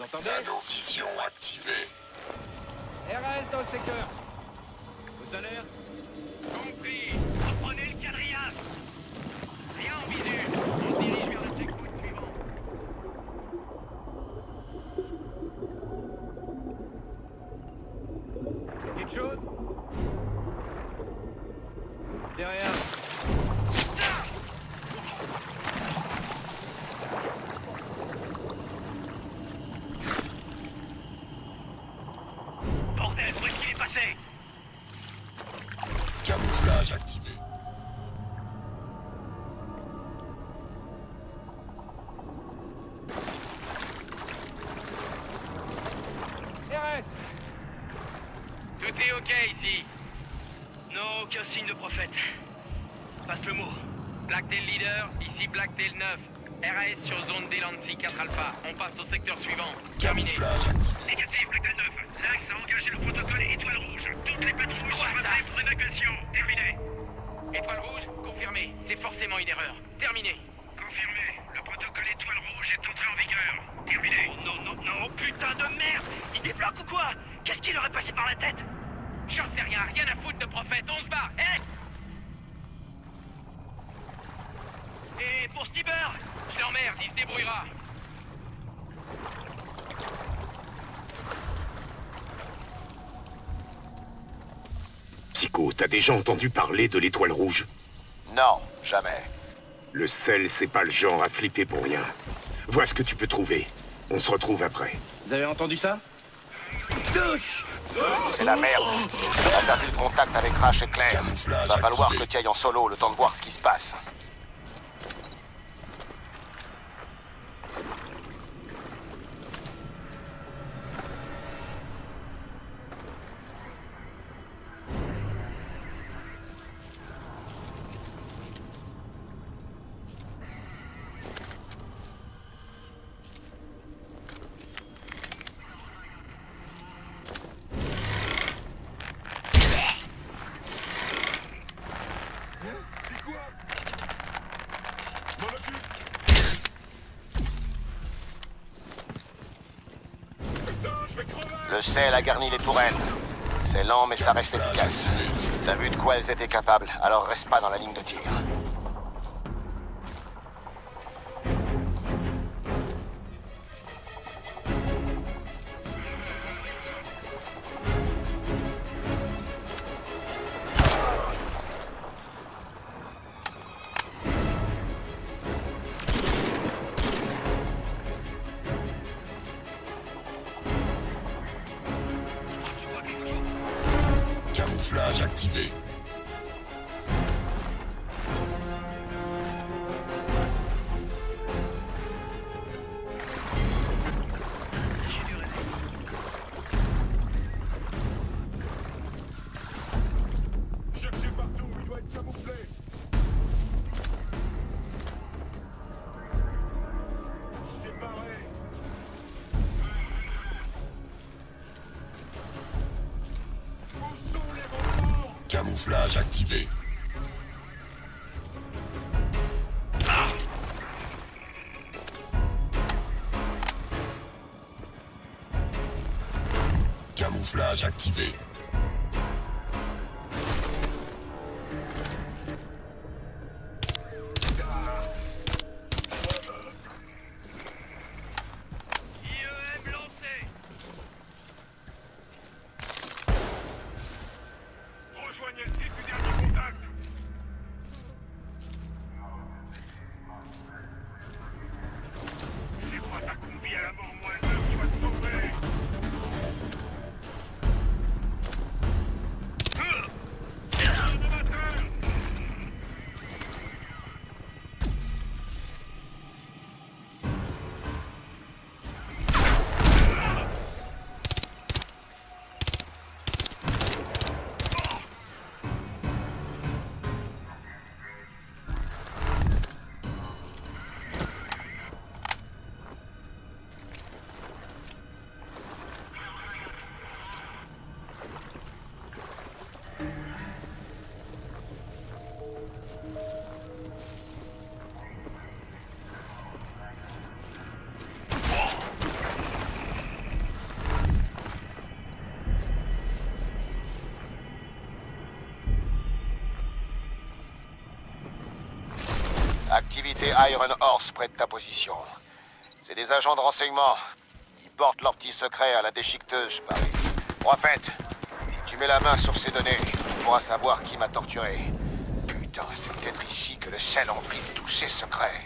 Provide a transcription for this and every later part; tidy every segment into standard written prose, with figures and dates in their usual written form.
Vous entendez? Nanovision activée. RAS dans le secteur. Aux alertes. Compris. Reprenez le quadrillage. Rien en visu. On se dirige vers le checkpoint suivant. Quelque chose? Derrière. Bordel, où est-ce qu'il est passé? Camouflage activé. RS. Tout est ok ici. Non, aucun signe de prophète. Passe le mot. Blacktail leader, ici Blacktail 9. RAS sur zone d'Elancy 4 Alpha. On passe au secteur suivant. Terminé. Camouflage activé. Négatif, Blacktail 9. L'axe a engagé le protocole Étoile Rouge. Toutes les patrouilles sont rappelées pour évacuation. Terminé. Étoile Rouge, confirmé. C'est forcément une erreur. Terminé. Confirmé. Le protocole Étoile Rouge est entré en vigueur. Terminé. Oh, non, non, non, putain de merde. Il débloque ou quoi? Qu'est-ce qui leur est passé par la tête? J'en sais rien, rien à foutre de prophète. On se barre, hein? Et pour Steber, je l'emmerde, il se débrouillera. Psycho, t'as déjà entendu parler de l'Étoile Rouge? Non, jamais. Le sel, c'est pas le genre à flipper pour rien. Vois ce que tu peux trouver. On se retrouve après. Vous avez entendu ça? C'est la merde. On a perdu le contact avec Rash et Claire. Camouflage Va falloir activé. que tu ailles en solo, le temps de voir ce qui se passe. Le sel a garni les tourelles. C'est lent, mais ça reste efficace. T'as vu de quoi elles étaient capables, alors reste pas dans la ligne de tir. Camouflage activé. Cherchez partout, il doit être camouflé. Séparé. Où sont les renforts? Camouflage activé. Camouflage activé. IEM lancé. Rejoignez le site du dernier contact. C'est quoi ta combi à la mort moins 9 qui va te sauver? crypté Iron Horse près de ta position. C'est des agents de renseignement. Ils portent leurs petits secrets à la déchiqueteuse, je parie. Prophète, si tu mets la main sur ces données, tu pourras savoir qui m'a torturé. Putain, c'est peut-être ici que le sel emplit tous ses secrets.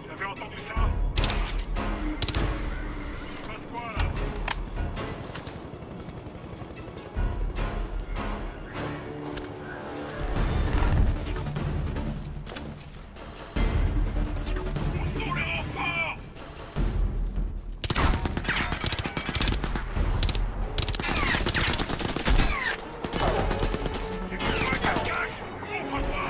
J'avais entendu ça. Il se passe quoi là? Où sont les renforts? C'est quoi le cache-cache? Ouvre-toi!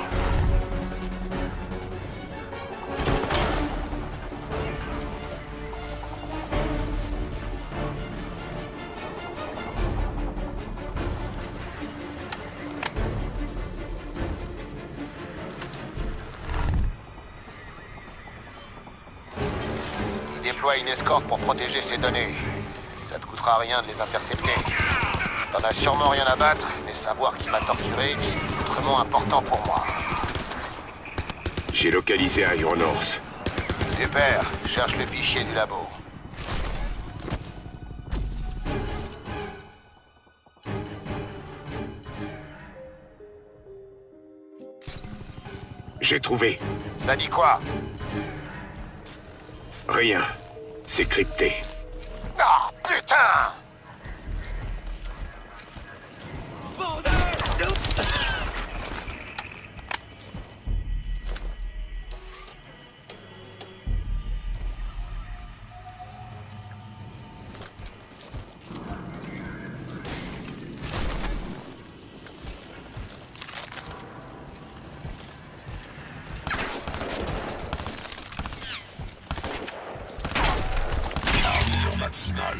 Il déploie une escorte pour protéger ces données. Ça te coûtera rien de les intercepter. T'en as sûrement rien à battre, mais savoir qui m'a torturé, c'est autrement important pour moi. J'ai localisé Iron Horse. Super, cherche le fichier du labo. J'ai trouvé. Ça dit quoi? Rien. C'est crypté. Ah, putain! Armure maximale.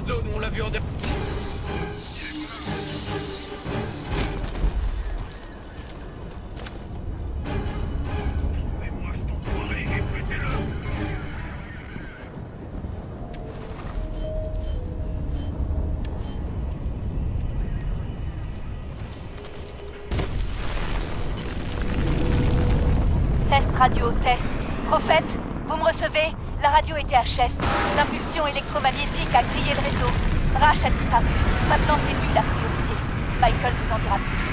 zone où on l'a vu en dernier. Trouvez-moi cet enfoiré et butez-le. Test radio, test. Prophète, vous me recevez? La radio était HS. L'impulsion électromagnétique a grillé le réseau. Rash a disparu. Maintenant, c'est lui la priorité. Michael vous en dira plus.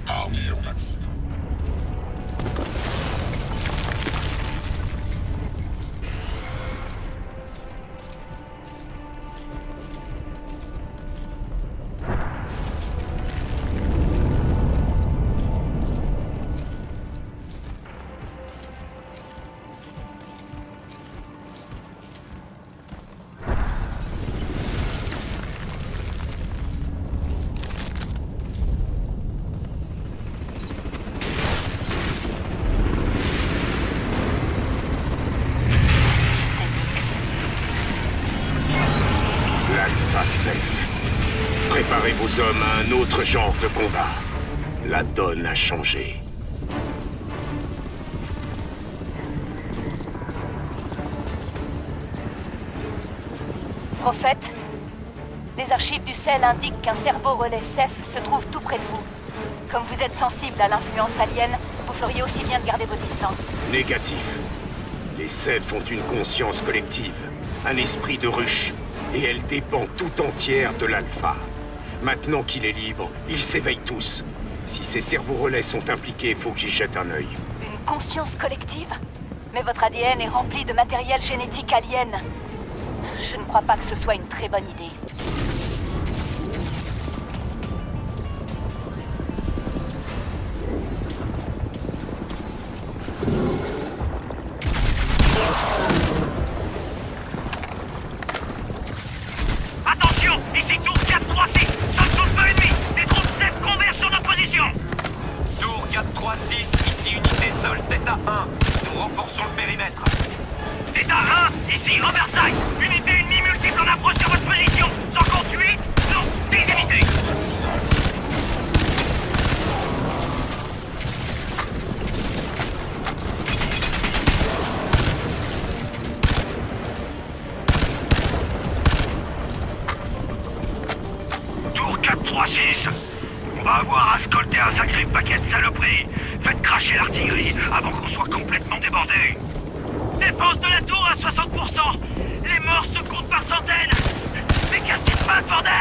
Armée au maximum. L'Alpha Safe. Préparez vos hommes à un autre genre de combat. La donne a changé. Prophète, les archives du sel indiquent qu'un cerveau relais Ceph se trouve tout près de vous. Comme vous êtes sensible à l'influence alien, vous feriez aussi bien de garder vos distances. Négatif. Les Ceph ont une conscience collective, un esprit de ruche, et elle dépend tout entière de l'Alpha. Maintenant qu'il est libre, ils s'éveillent tous. Si ces cerveaux relais sont impliqués, faut que j'y jette un œil. Une conscience collective? Mais votre ADN est rempli de matériel génétique alien. Je ne crois pas que ce soit une très bonne idée. Attention, ici Tour 436, sommes sous feu ennemi. Des troupes Ceph convergent sur nos positions. Tour 436, ici unité sol, Theta 1. Nous renforçons le périmètre. État 1, ici Oversight. Unité ennemie multiple en approche sur votre position. Sans conduite, non, des unités. Tour 436. On va avoir à scolter un sacré paquet de saloperies. Faites cracher l'artillerie avant qu'on soit complètement débordé. Défense de la tour à 60%. Les morts se comptent par centaines. Mais qu'est-ce qui se passe, bordel?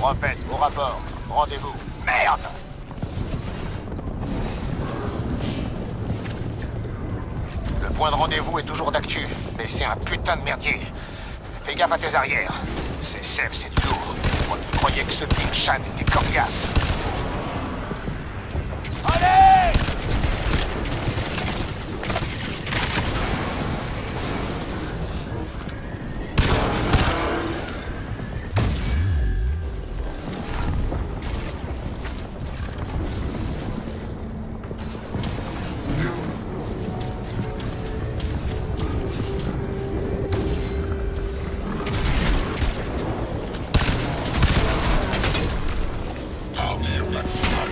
Prophète, au rapport. Rendez-vous. Merde! Le point de rendez-vous est toujours d'actu, mais c'est un putain de merdier. Fais gaffe à tes arrières. C'est Ceph, c'est du lourd. Moi qui croyais que ce Big Shan était coriace. Allez! Armée au maximum.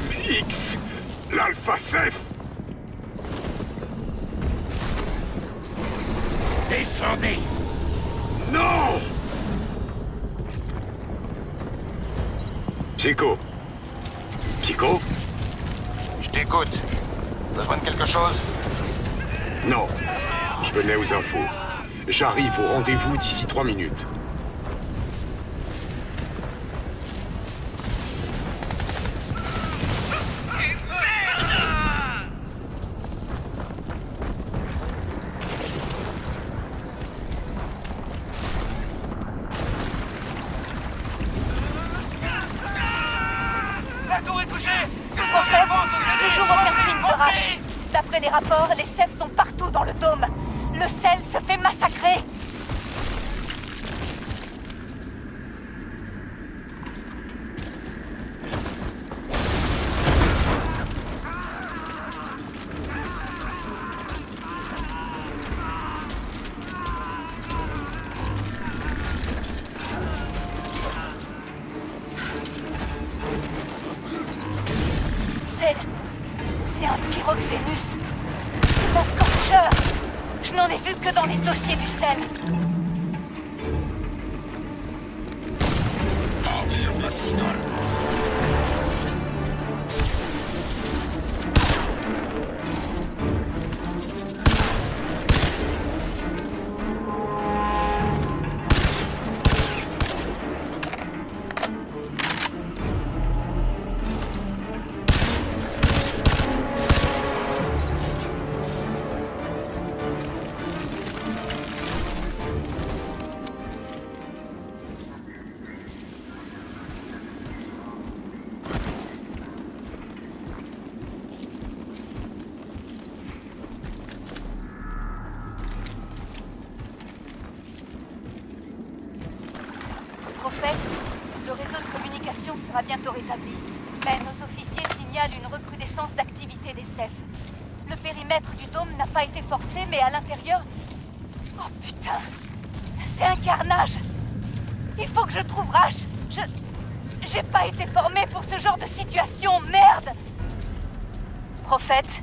MX l'Alpha Ceph. Descendez! Non! Psycho. Psycho? Je t'écoute. Besoin de quelque chose? Non. Je venais aux infos. J'arrive au rendez-vous d'ici 3 minutes. La tour est touchée! En fait, toujours aucun signe de Rash. D'après les rapports, les Ceph sont partout dans le dôme. Le sel se fait massacrer. C'est un pyroxénus. C'est un scorcher. Je n'en ai vu que dans les dossiers du sel. Ardeur maximale. Prophète, le réseau de communication sera bientôt rétabli. Mais nos officiers signalent une recrudescence d'activité des Ceph. Le périmètre du dôme n'a pas été forcé, mais à l'intérieur... Oh putain! C'est un carnage! Il faut que je trouve Rash! J'ai pas été formé pour ce genre de situation, merde! Prophète,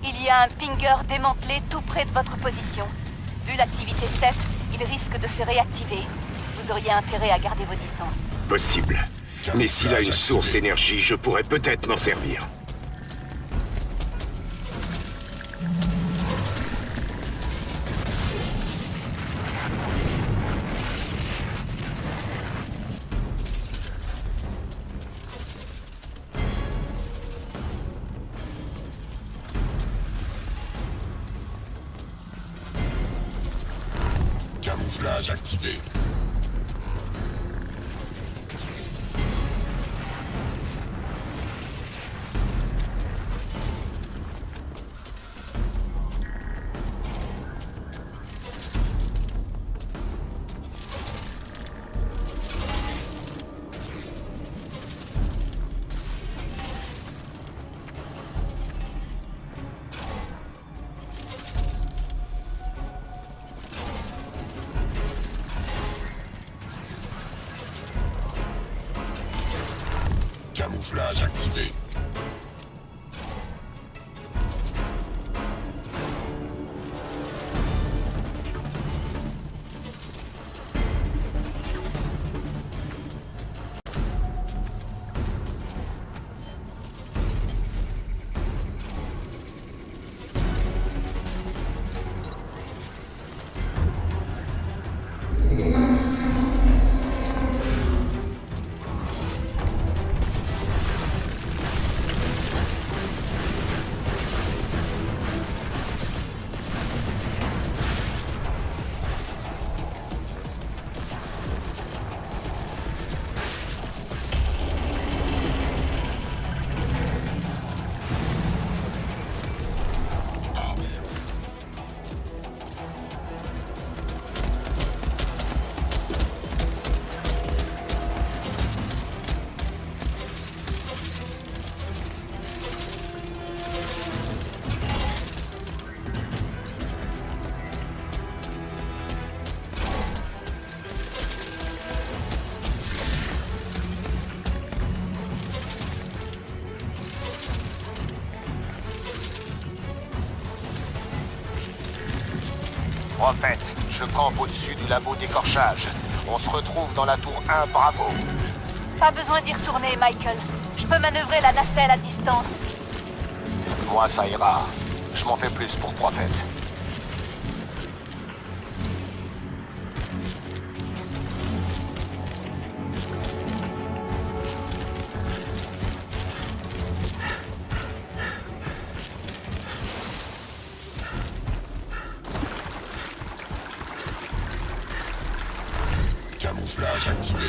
il y a un pinger démantelé tout près de votre position. Vu l'activité Ceph, il risque de se réactiver. Vous auriez intérêt à garder vos distances. Possible. Mais s'il a une source d'énergie, je pourrais peut-être m'en servir. Camouflage activé. Camouflage activé. Prophète, je campe au-dessus du labo d'écorchage. On se retrouve dans la tour 1, Bravo. Pas besoin d'y retourner, Michael. Je peux manœuvrer la nacelle à distance. Moi, ça ira. Je m'en fais plus pour Prophète. Camouflage activé.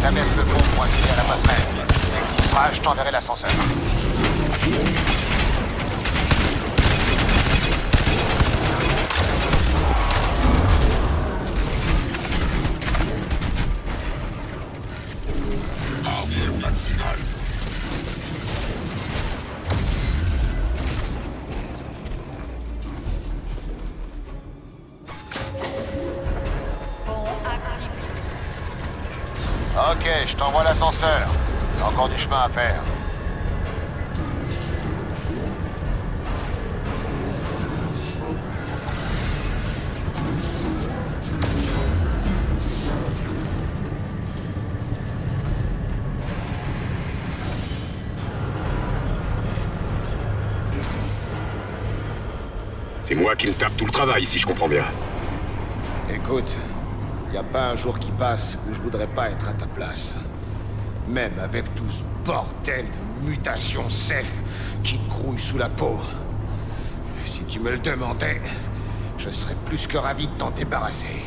Traverse le pont pour accéder à la passerelle. Dès qu'il sera, je t'enverrai l'ascenseur. Armée au maximal. Ok, je t'envoie l'ascenseur. T'as encore du chemin à faire. C'est moi qui me tape tout le travail, si je comprends bien. Écoute, y a pas un jour qui passe où je voudrais pas être à ta place. Même avec tout ce bordel de mutations safe qui te grouille sous la peau. Si tu me le demandais, je serais plus que ravi de t'en débarrasser.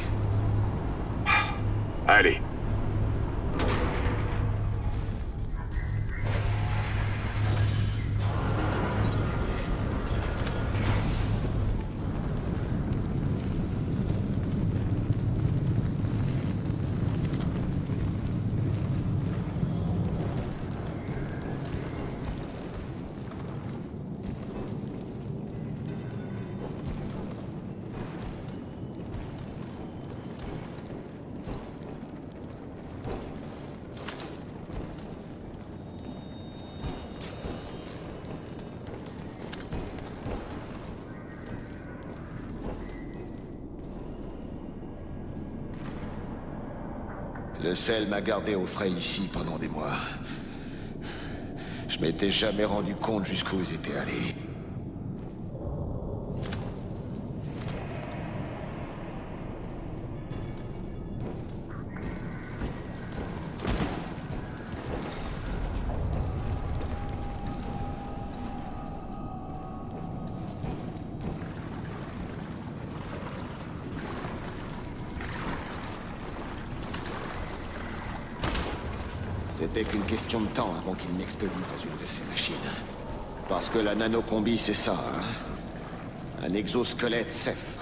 Allez. Le sel m'a gardé au frais ici pendant des mois. Je m'étais jamais rendu compte jusqu'où ils étaient allés. C'était qu'une question de temps avant qu'il m'expédie dans une de ces machines. Parce que la nanocombi, c'est ça, hein? Un exosquelette Ceph.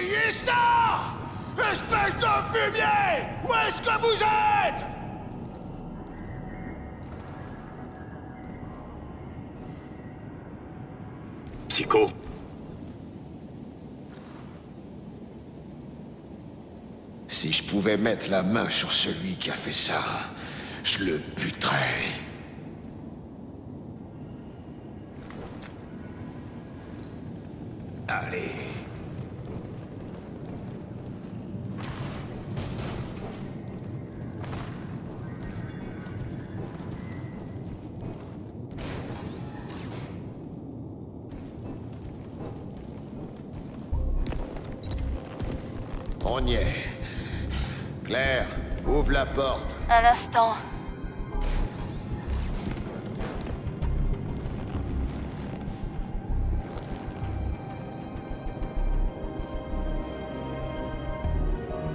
Ayez ça! Espèce de fumier! Où est-ce que vous êtes? Psycho. Si je pouvais mettre la main sur celui qui a fait ça, je le buterais. Allez. On y est. Claire, ouvre la porte. Un instant.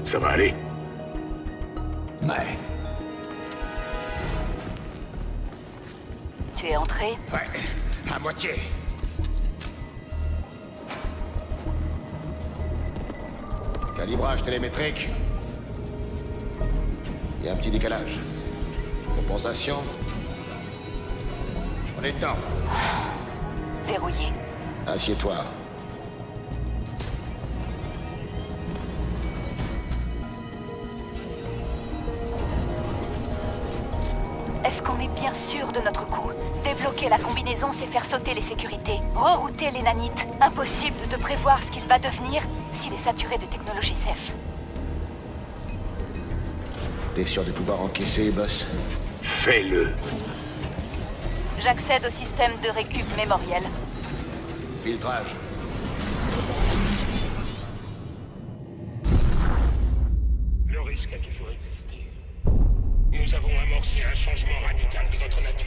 Ça va aller? Ouais. Tu es entré? Ouais, à moitié. Calibrage télémétrique. Il y a un petit décalage. Compensation. On est dedans. Verrouillé. Assieds-toi. Est-ce qu'on est bien sûr de notre coup? Débloquer la combinaison, c'est faire sauter les sécurités. Rerouter les nanites. Impossible de prévoir ce qu'il va devenir s'il est saturé de technologie safe. T'es sûr de pouvoir encaisser, boss? Fais-le. J'accède au système de récup mémoriel. Filtrage. Le risque a toujours existé. Nous avons amorcé un changement radical de votre nature.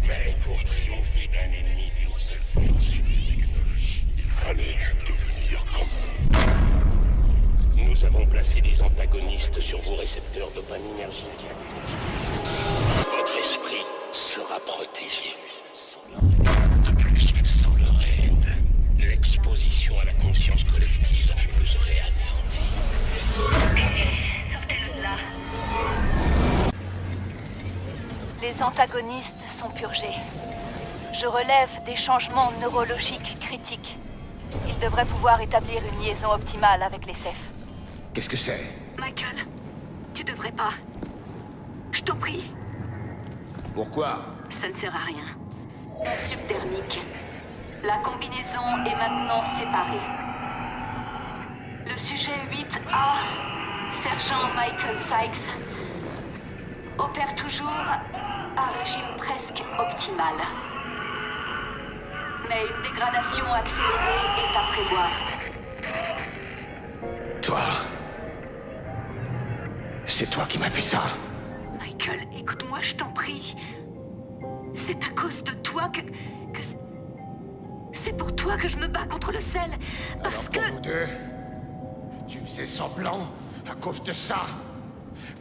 Mais pour triompher d'un ennemi d'une seule force, technologie, il fallait devenir comme nous. Nous avons placé des antagonistes sur vos récepteurs dopaminergiques. Votre esprit sera protégé. De plus, sans leur aide, l'exposition à la conscience collective vous aurait anéanti. Les antagonistes sont purgés. Je relève des changements neurologiques critiques. Ils devraient pouvoir établir une liaison optimale avec les CEF. Qu'est-ce que c'est? Michael, tu devrais pas. Je t'en prie. Pourquoi? Ça ne sert à rien. Subdermique. La combinaison est maintenant séparée. Le sujet 8A, sergent Michael Sykes, opère toujours à régime presque optimal. Mais une dégradation accélérée est à prévoir. Toi? C'est toi qui m'as fait ça? Michael, écoute-moi, je t'en prie. C'est à cause de toi que c'est pour toi que je me bats contre le sel. Parce Alors que... pour nous deux, tu faisais semblant à cause de ça?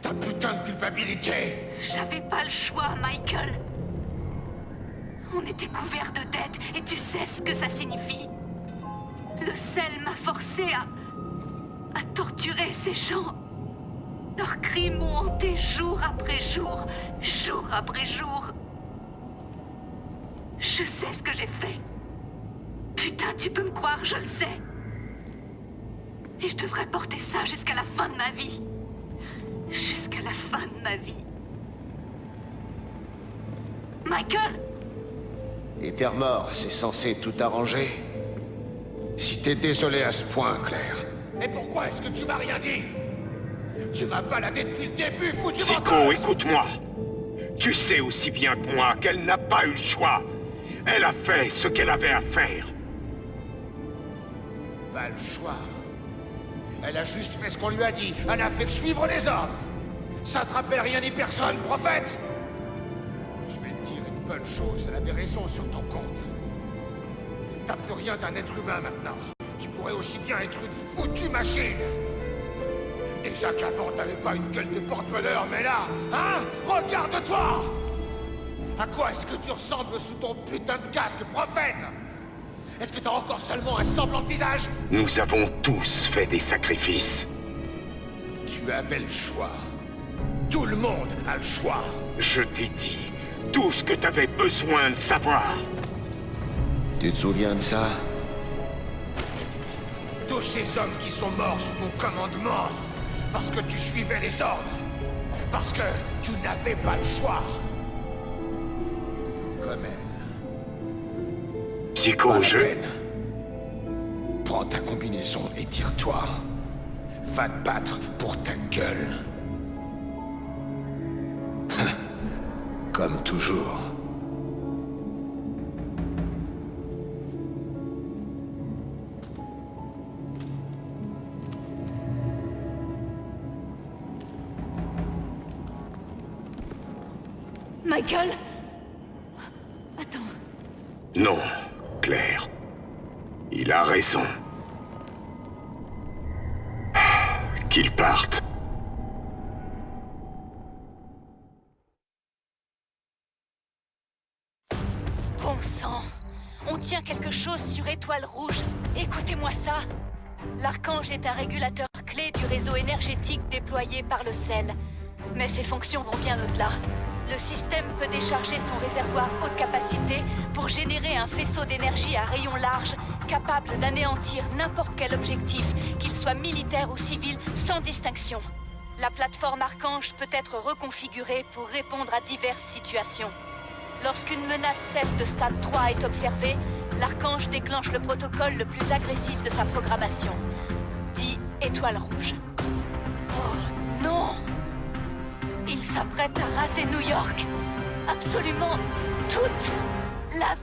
Ta putain de culpabilité! J'avais pas le choix, Michael. On était couverts de dettes et tu sais ce que ça signifie. Le sel m'a forcé à torturer ces gens. Leurs cris m'ont hanté jour après jour, jour après jour. Je sais ce que j'ai fait. Putain, tu peux me croire, je le sais. Et je devrais porter ça jusqu'à la fin de ma vie. Jusqu'à la fin de ma vie. Michael! Ethermort, c'est censé tout arranger? Si t'es désolé à ce point, Claire. Et pourquoi est-ce que tu m'as rien dit? Tu m'as baladé depuis le début, foutu Psycho, menteuse. écoute-moi. Tu sais aussi bien que moi qu'elle n'a pas eu le choix. Elle a fait ce qu'elle avait à faire. Pas le choix. Elle a juste fait ce qu'on lui a dit. Elle a fait que suivre les ordres. Ça te rappelle rien ni personne, prophète? Je vais te dire une bonne chose. Elle avait raison sur ton compte. T'as plus rien d'un être humain maintenant. Tu pourrais aussi bien être une foutue machine. Déjà qu'avant, t'avais pas une gueule de porte-bonheur, mais là, hein? Regarde-toi! À quoi est-ce que tu ressembles sous ton putain de casque, prophète? Est-ce que t'as encore seulement un semblant de visage? Nous avons tous fait des sacrifices. Tu avais le choix. Tout le monde a le choix. Je t'ai dit tout ce que t'avais besoin de savoir. Tu te souviens de ça? Tous ces hommes qui sont morts sous ton commandement, parce que tu suivais les ordres, parce que tu n'avais pas le choix. Remède. Psycho, Pas la je... peine. Prends ta combinaison et tire-toi. Va te battre pour ta gueule. Comme toujours. Michael? Attends. Non, Claire. Il a raison. Qu'il parte. Bon sang. On tient quelque chose sur Étoile Rouge. Écoutez-moi ça. L'Archange est un régulateur clé du réseau énergétique déployé par le sel. Mais ses fonctions vont bien au-delà. Le système peut décharger son réservoir haute capacité pour générer un faisceau d'énergie à rayon large capable d'anéantir n'importe quel objectif, qu'il soit militaire ou civil, sans distinction. La plateforme Archange peut être reconfigurée pour répondre à diverses situations. Lorsqu'une menace celle de stade 3 est observée, l'Archange déclenche le protocole le plus agressif de sa programmation, dit Étoile Rouge. Oh non! Il s'apprête à raser New York. Absolument toute la